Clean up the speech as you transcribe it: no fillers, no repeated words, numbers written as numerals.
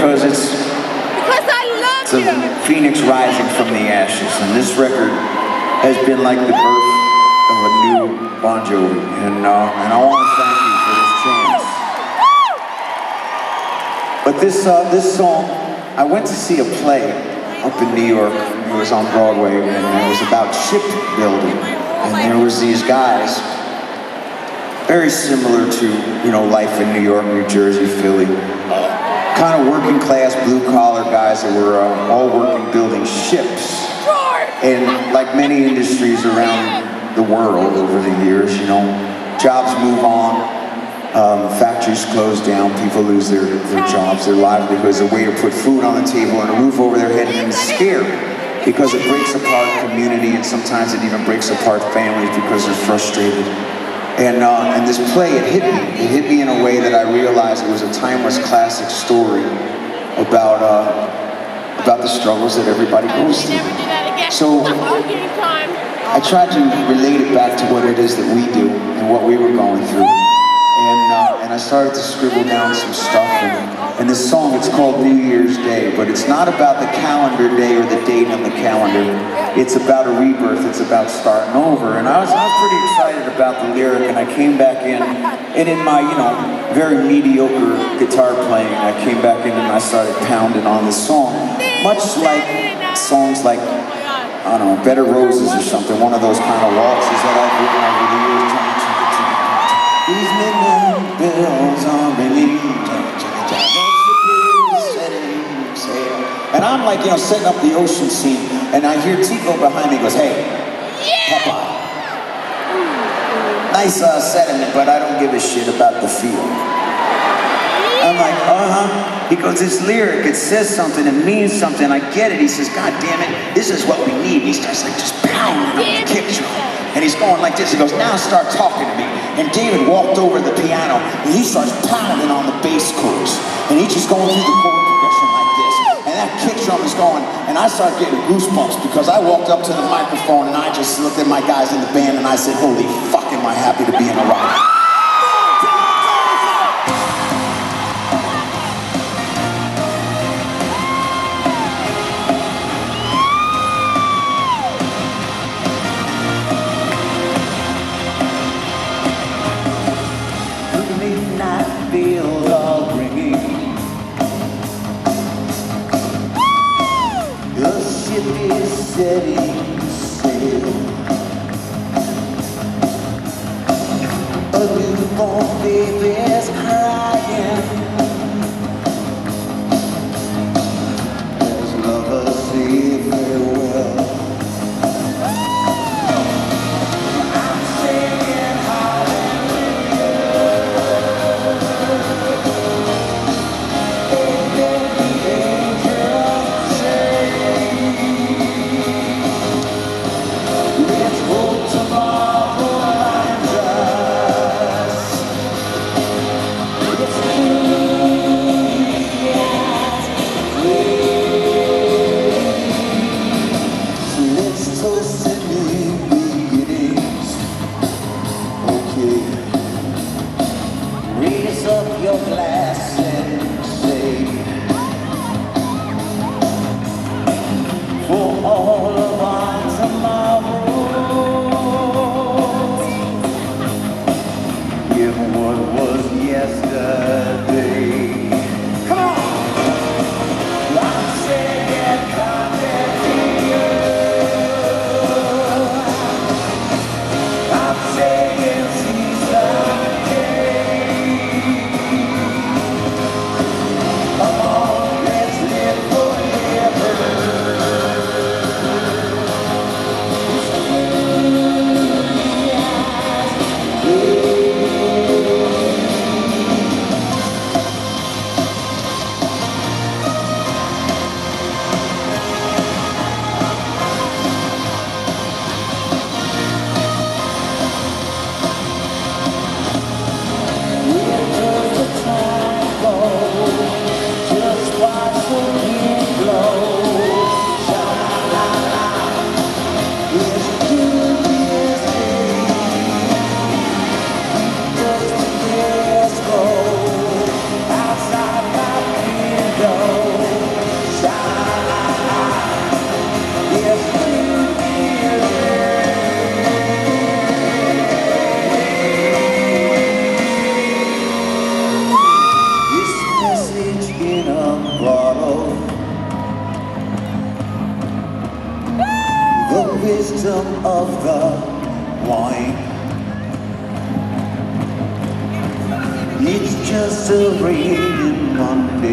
because it's I love a phoenix rising from the ashes, and this record has been like the birth of a new Bon Jovi, and I want to thank you for this chance. But this song, I went to see a play up in New York. It was on Broadway, and it was about shipbuilding, and there was these guys, very similar to, you know, life in New York, New Jersey, Philly. Kind of working class, blue collar guys that were all working building ships. And like many industries around the world over the years, you know, jobs move on, factories close down, people lose their jobs, their livelihoods, a way to put food on the table and a roof over their head, and it's scary because it breaks apart community, and sometimes it even breaks apart families because they're frustrated. And this play, it hit me. It hit me in a way that I realized it was a timeless classic story about the struggles that everybody goes through. So I tried to relate it back to what it is that we do and what we were going through. And I started to scribble down some stuff. And this song, it's called New Year's Day, but it's not about the calendar day or the date on the calendar. It's about a rebirth. It's about starting over. And I was pretty excited about the lyric, and I came back in, and in my, you know, very mediocre guitar playing, I came back in and I started pounding on this song, much like songs like, I don't know, Bed of Roses or something, one of those kind of waltzes that I've written over the years. These midnight bells are ringing, and I'm like, you know, setting up the ocean scene, and I hear Tico behind me goes, "Hey, Popeye, nice sentiment, but I don't give a shit about the feel." I'm like, He goes, "This lyric, it says something, it means something, I get it." He says, "God damn it, this is what we need." He starts like just pounding on the kick drum. And he's going like this. He goes, "Now start talking to me." And David walked over to the piano, and he starts pounding on the bass chords. And he's just going through the chord progression like this. And that kick drum is going, and I start getting goosebumps because I walked up to the microphone and I just looked at my guys in the band and I said, "Holy fuck, am I happy to be in a rock." Bells are ringing. The ship is setting sail. A newborn baby's crying as lovers say farewell. I'm singing tomorrow finds us. It's wisdom of the wine. It's just a rainy Monday.